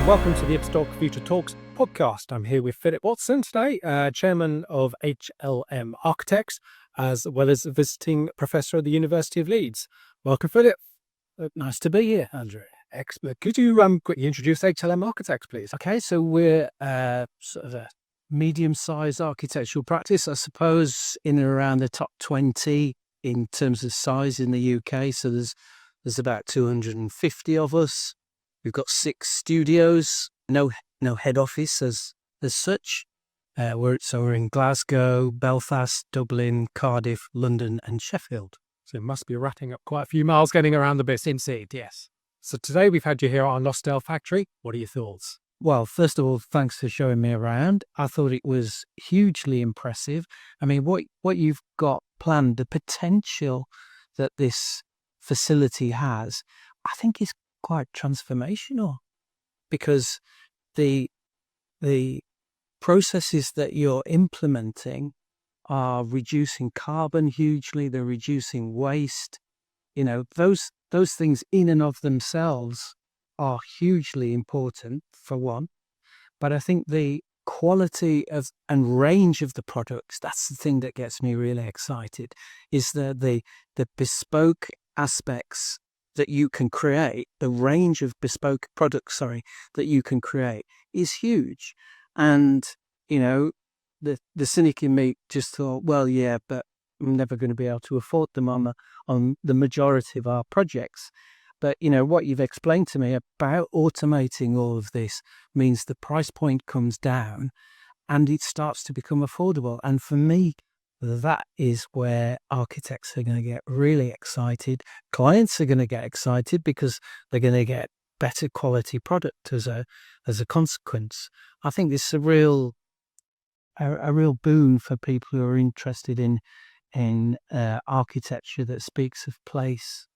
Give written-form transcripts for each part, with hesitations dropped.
Welcome to the Ibstock Future Talks podcast. I'm here with Philip Watson today, Chairman of HLM Architects, as well as a visiting professor at the University of Leeds. Welcome, Philip. Nice to be here, Andrew. Excellent. Could you quickly introduce HLM Architects, please? Okay, so we're sort of a medium-sized architectural practice, I suppose, in and around the top 20 in terms of size in the UK. So there's about 250 of us. We've got 6 studios, no head office as such. We're in Glasgow, Belfast, Dublin, Cardiff, London, and Sheffield. So it must be ratting up quite a few miles getting around the bit. Indeed, yes. So today we've had you here at our Nostell factory. What are your thoughts? Well, first of all, thanks for showing me around. I thought it was hugely impressive. I mean, what you've got planned, the potential that this facility has, I think is quite transformational, because the processes that you're implementing are reducing carbon hugely. They're reducing waste. You know, those things in and of themselves are hugely important, for one. But I think the quality of and range of the products, that's the thing that gets me really excited, is the bespoke aspects that you can create. The range of bespoke products, that you can create is huge. And, you know, the cynic in me just thought, well, yeah, but I'm never going to be able to afford them on the majority of our projects. But, you know, what you've explained to me about automating all of this means the price point comes down and it starts to become affordable. And for me, that is where architects are going to get really excited. Clients are going to get excited because they're going to get better quality product as a consequence. I think this is a real boon for people who are interested in architecture that speaks of place.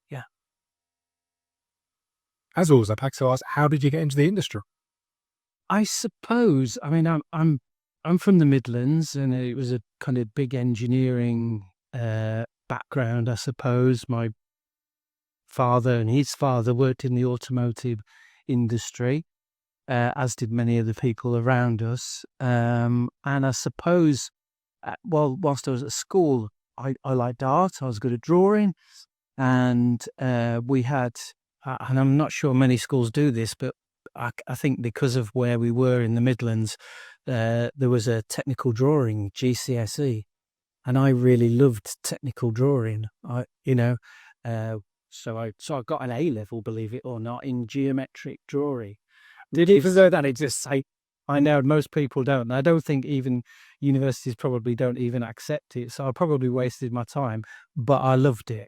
Yeah. As always, I'd like to ask, how did you get into the industry? I suppose, I mean, I'm from the Midlands, and it was a kind of big engineering background, I suppose. My father and his father worked in the automotive industry, as did many of the people around us. And I suppose, whilst I was at school, I liked art. I was good at drawing, and we had, and I'm not sure many schools do this, but I think because of where we were in the Midlands, there was a technical drawing GCSE, and I really loved technical drawing. So I got an A level, believe it or not, in geometric drawing. Even though that exists, I know most people don't. And I don't think even universities probably don't even accept it. So I probably wasted my time, but I loved it.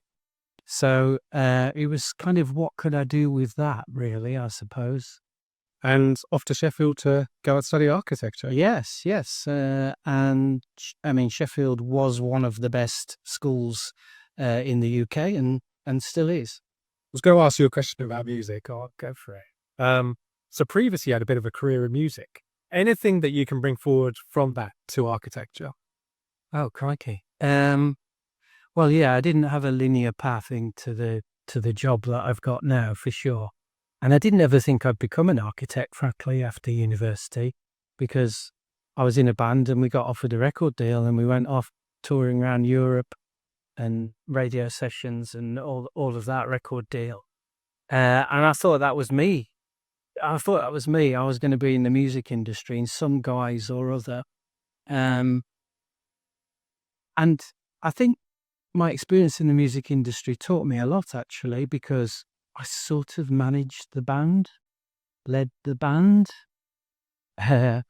So it was kind of, what could I do with that, really, I suppose. And off to Sheffield to go and study architecture. Yes. And I mean, Sheffield was one of the best schools in the UK and still is. I was going to ask you a question about music. I'll go for it. So previously you had a bit of a career in music. Anything that you can bring forward from that to architecture? Oh, crikey. Well, yeah, I didn't have a linear path into the job that I've got now, for sure. And I didn't ever think I'd become an architect, frankly, after university, because I was in a band and we got offered a record deal and we went off touring around Europe and radio sessions and all of that record deal. And I thought that was me. I was going to be in the music industry in some guise or other. And I think my experience in the music industry taught me a lot, actually, because I sort of managed the band, led the band. I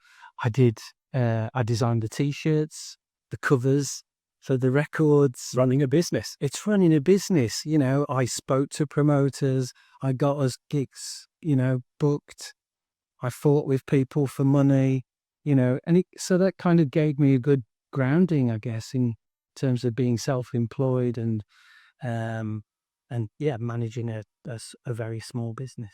designed the T-shirts, the covers for the records. Running a business. It's running a business, you know. I spoke to promoters. I got us gigs, you know, booked. I fought with people for money, you know, and so that kind of gave me a good grounding, I guess, in terms of being self-employed and managing a very small business.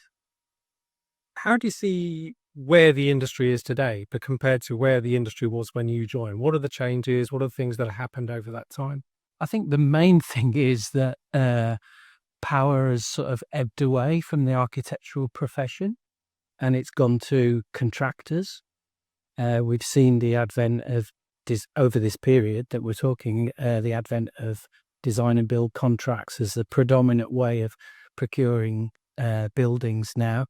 How do you see where the industry is today, but compared to where the industry was when you joined? What are the changes? What are the things that have happened over that time? I think the main thing is that power has sort of ebbed away from the architectural profession. and it's gone to contractors. We've seen the advent of, over this period that we're talking, the advent of design and build contracts as the predominant way of procuring buildings now.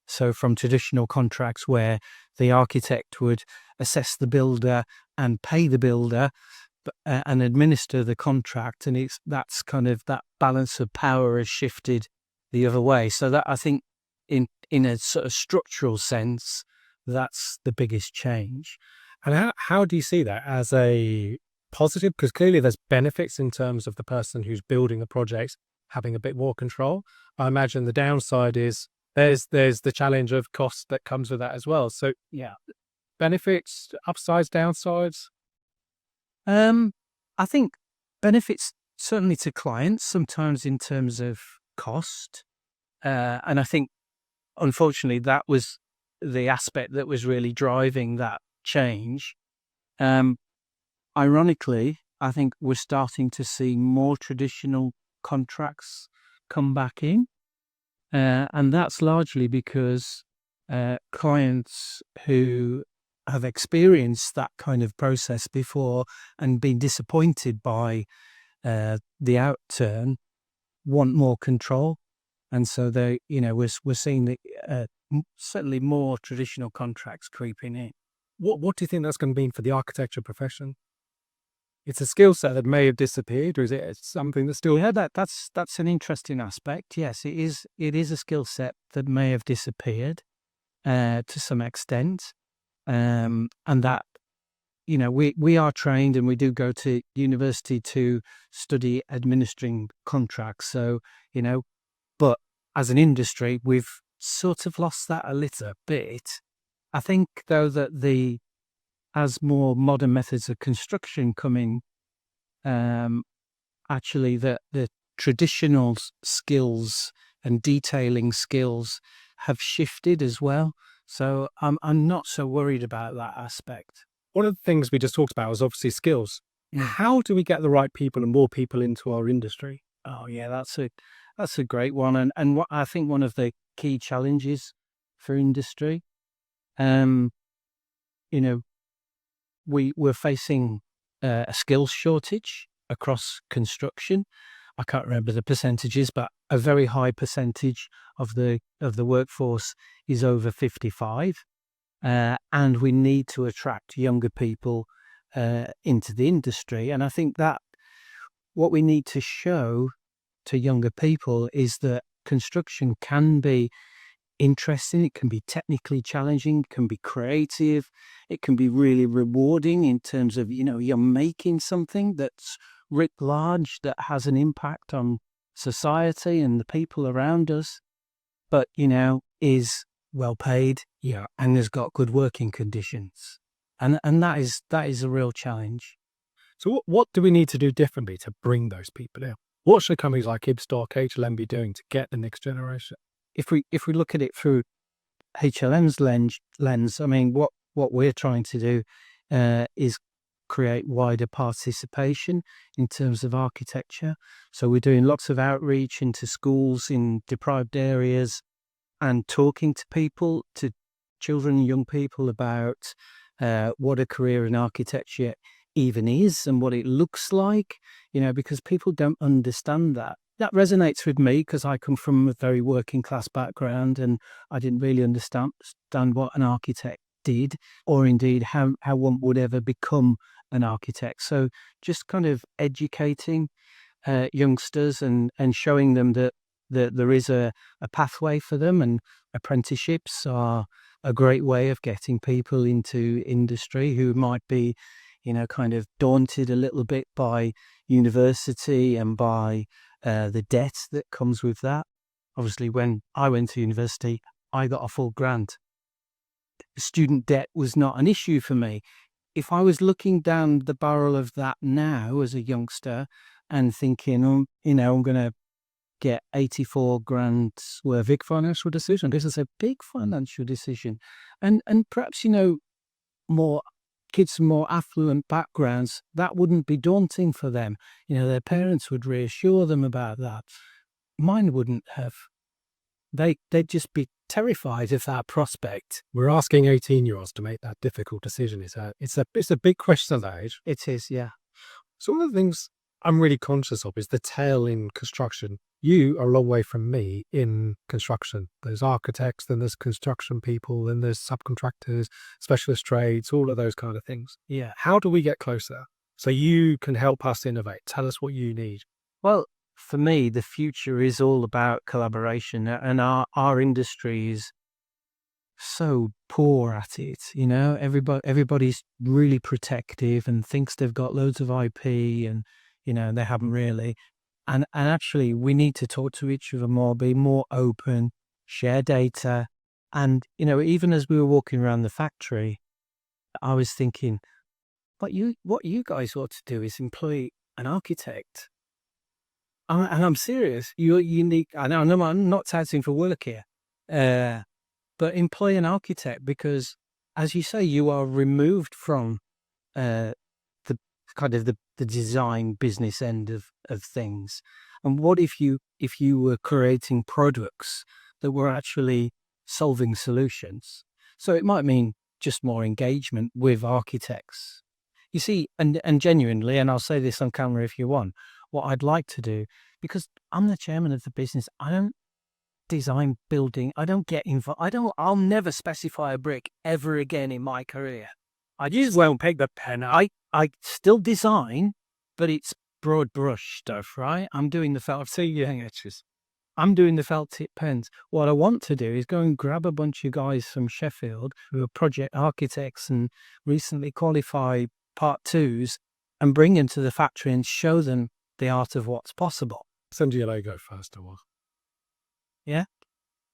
So from traditional contracts where the architect would assess the builder and pay the builder and administer the contract, and that's kind of, that balance of power has shifted the other way. So that, I think, in a sort of structural sense, that's the biggest change. And how do you see that as a positive? Because clearly there's benefits in terms of the person who's building the project having a bit more control. I imagine the downside is there's the challenge of cost that comes with that as well. So Yeah. benefits, upsides, downsides. I think benefits certainly to clients, sometimes in terms of cost. And I think, unfortunately, that was the aspect that was really driving that change. Ironically, I think we're starting to see more traditional contracts come back in. And that's largely because clients who have experienced that kind of process before and been disappointed by the outturn want more control. And so they, we're seeing the, certainly more traditional contracts creeping in. What do you think that's going to mean for the architecture profession? It's a skill set that may have disappeared, or is it something that's still? Yeah, that's an interesting aspect. Yes, it is. It is a skill set that may have disappeared to some extent, and that, we are trained and we do go to university to study administering contracts. So, but as an industry, we've sort of lost that a little bit. I think, though, that as more modern methods of construction come in, actually the traditional skills and detailing skills have shifted as well. So I'm not so worried about that aspect. One of the things we just talked about was obviously skills. Mm. How do we get the right people and more people into our industry? Oh yeah, that's a great one, and what I think one of the key challenges for industry, we're facing a skills shortage across construction. I can't remember the percentages, but a very high percentage of the workforce is over 55, and we need to attract younger people into the industry. And I think that what we need to show to younger people is that construction can be interesting, it can be technically challenging, it can be creative, it can be really rewarding in terms of, you're making something that's writ large, that has an impact on society and the people around us, but, is well paid, and has got good working conditions. And that is a real challenge. So what do we need to do differently to bring those people in? What should companies like Ibstock, HLM be doing to get the next generation? If we look at it through HLM's lens, I mean, what we're trying to do is create wider participation in terms of architecture. So we're doing lots of outreach into schools in deprived areas and talking to people, to children and young people, about what a career in architecture even is and what it looks like, because people don't understand that. That resonates with me because I come from a very working class background and I didn't really understand what an architect did, or indeed how one would ever become an architect. So just kind of educating youngsters and showing them that there is a pathway for them, and apprenticeships are a great way of getting people into industry who might be, kind of daunted a little bit by university and by the debt that comes with that. Obviously, when I went to university, I got a full grant. Student debt was not an issue for me. If I was looking down the barrel of that now as a youngster and thinking, I'm going to get 84 grand worth, Big financial decision. this is a big financial decision. And perhaps, more kids from more affluent backgrounds, that wouldn't be daunting for them. Their parents would reassure them about that. Mine wouldn't have. They'd just be terrified of that prospect. We're asking 18-year-olds to make that difficult decision. It's a big question at that age. It is, yeah. So one of the things I'm really conscious of is the tail in construction. You are a long way from me in construction. There's architects, then there's construction people, then there's subcontractors, specialist trades, all of those kind of things. Yeah. How do we get closer so you can help us innovate? Tell us what you need. Well, for me, the future is all about collaboration, and our industry is so poor at it. Everybody's really protective and thinks they've got loads of IP, and they haven't really. And actually, we need to talk to each other more, be more open, share data. And even as we were walking around the factory, I was thinking, what you guys ought to do is employ an architect. And I'm serious. You're unique. I know I'm not touting for work here, but employ an architect, because, as you say, you are removed from the kind of the design business end of things. And what if you were creating products that were actually solving solutions? So it might mean just more engagement with architects. You see, and genuinely, and I'll say this on camera if you want, what I'd like to do, because I'm the chairman of the business, I don't design building, I don't get involved, I'll never specify a brick ever again in my career. I just won't pick the pen up. I still design, but it's broad brush stuff, right? I'm doing the felt edges. I'm doing the felt tip pens. What I want to do is go and grab a bunch of guys from Sheffield who are project architects and recently qualified Part 2s and bring them to the factory and show them the art of what's possible. Send your logo first, or what? Yeah?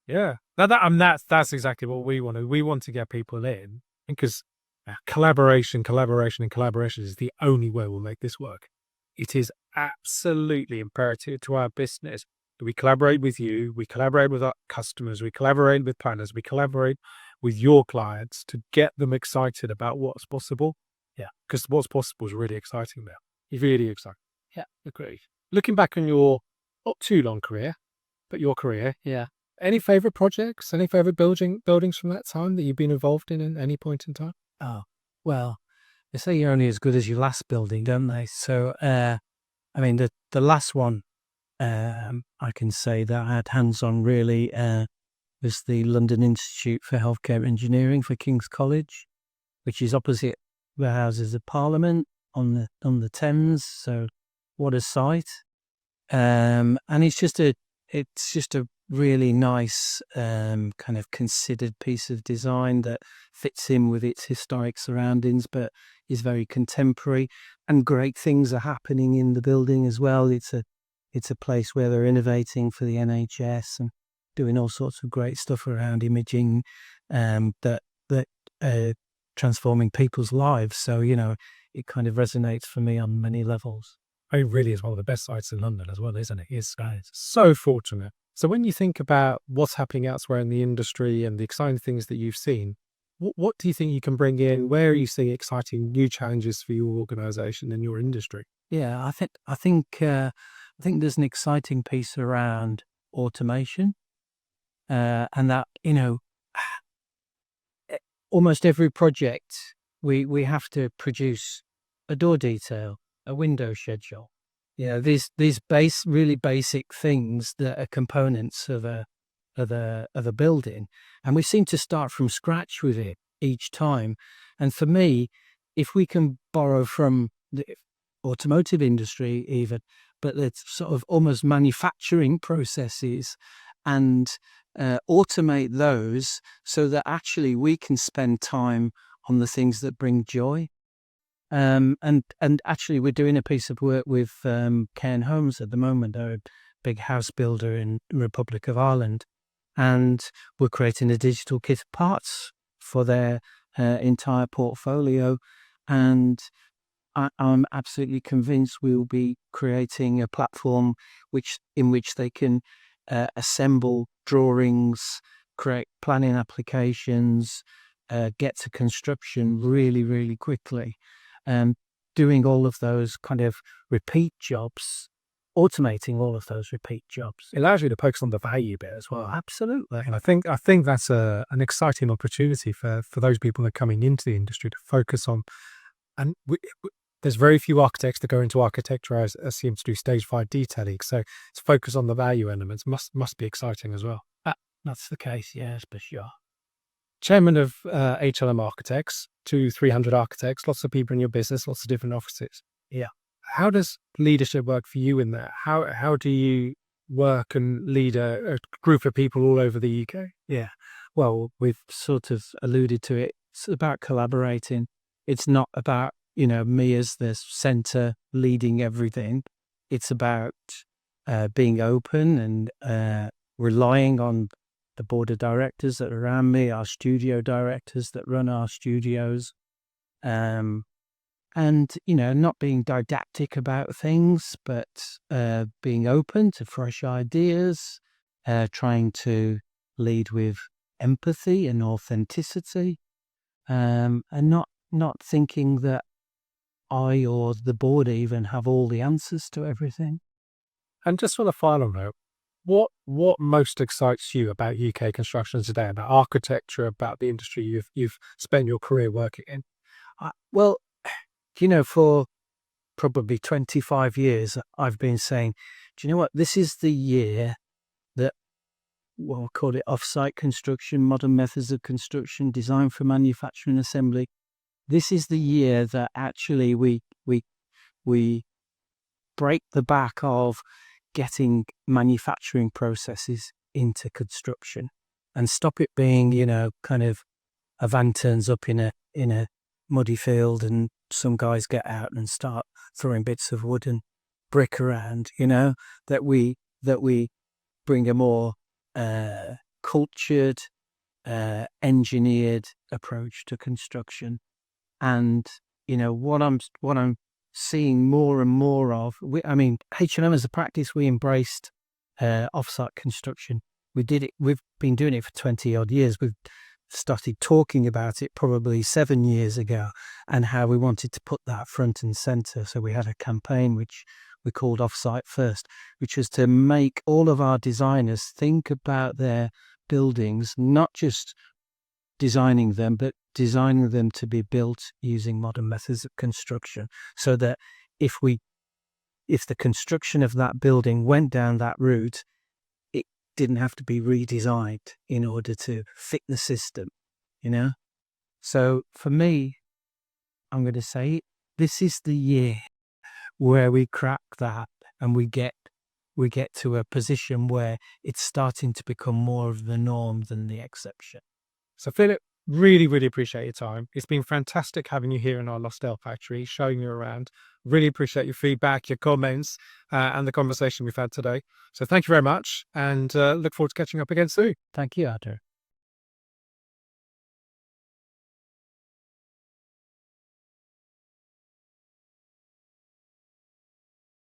Yeah. That's exactly what we want to. We want to get people in, because collaboration is the only way we'll make this work. It is absolutely imperative to our business that we collaborate with you, we collaborate with our customers, we collaborate with planners, we collaborate with your clients to get them excited about what's possible. Yeah. Because what's possible is really exciting now. It's really exciting. Yeah, agreed. Looking back on your not too long career, but your career, Yeah. any favourite projects, any favourite buildings from that time that you've been involved in at any point in time? Oh, well, they say you're only as good as your last building, don't they? So, I mean, the last one, I can say that I had hands on really was the London Institute for Healthcare Engineering for King's College, which is opposite the Houses of Parliament on the Thames. So, what a sight! And it's just a really nice kind of considered piece of design that fits in with its historic surroundings, but is very contemporary, and great things are happening in the building as well. It's a place where they're innovating for the NHS and doing all sorts of great stuff around imaging that transforming people's lives. So it kind of resonates for me on many levels. It really is one of the best sites in London as well, isn't it? It's so fortunate. So when you think about what's happening elsewhere in the industry and the exciting things that you've seen, what do you think you can bring in? Where are you seeing exciting new challenges for your organisation and your industry? Yeah, I think there's an exciting piece around automation, and that almost every project we have to produce a door detail, a window schedule. These really basic things that are components of a building, and we seem to start from scratch with it each time. And for me, if we can borrow from the automotive industry even, but it's sort of almost manufacturing processes, and automate those so that actually we can spend time on the things that bring joy. And actually, we're doing a piece of work with Cairn Homes at the moment. They're a big house builder in the Republic of Ireland, and we're creating a digital kit of parts for their entire portfolio. And I'm absolutely convinced we will be creating a platform in which they can assemble drawings, create planning applications, get to construction really, really quickly. Doing all of those kind of repeat jobs automating all of those repeat jobs. It allows you to focus on the value bit as well. Absolutely. And I think that's an exciting opportunity for those people that are coming into the industry to focus on. And there's very few architects that go into architecture as seem to do stage 5 detailing. So to focus on the value elements must be exciting as well. That's the case, yes, for sure. Chairman of HLM Architects, 300 architects, lots of people in your business, lots of different offices. Yeah. How does leadership work for you in there? How do you work and lead a group of people all over the UK? Yeah. Well, we've sort of alluded to it. It's about collaborating. It's not about, me as the center leading everything. It's about being open and relying on the board of directors that are around me, our studio directors that run our studios, and not being didactic about things, but being open to fresh ideas, trying to lead with empathy and authenticity, and not thinking that I or the board even have all the answers to everything. And just on a final note, what most excites you about UK construction today, about architecture, about the industry you've spent your career working in? Well, for probably 25 years, I've been saying, do you know what? This is the year that, we'll call it offsite construction, modern methods of construction, design for manufacturing assembly. This is the year that actually we break the back of getting manufacturing processes into construction and stop it being, kind of a van turns up in a muddy field and some guys get out and start throwing bits of wood and brick around, that we bring a more cultured, engineered approach to construction. And, what I'm seeing more and more of, H&M as a practice, we embraced offsite construction. We've been doing it for 20 odd years. We've started talking about it probably 7 years ago, and how we wanted to put that front and center. So we had a campaign which we called Offsite First, which was to make all of our designers think about their buildings, not just designing them, but designing them to be built using modern methods of construction, so that if the construction of that building went down that route, it didn't have to be redesigned in order to fit the system, So for me, I'm going to say this is the year where we crack that and we get to a position where it's starting to become more of the norm than the exception. So Philip, really, really appreciate your time. It's been fantastic having you here in our Lostdale factory, showing you around. Really appreciate your feedback, your comments, and the conversation we've had today. So thank you very much, and look forward to catching up again soon. Thank you, Arthur.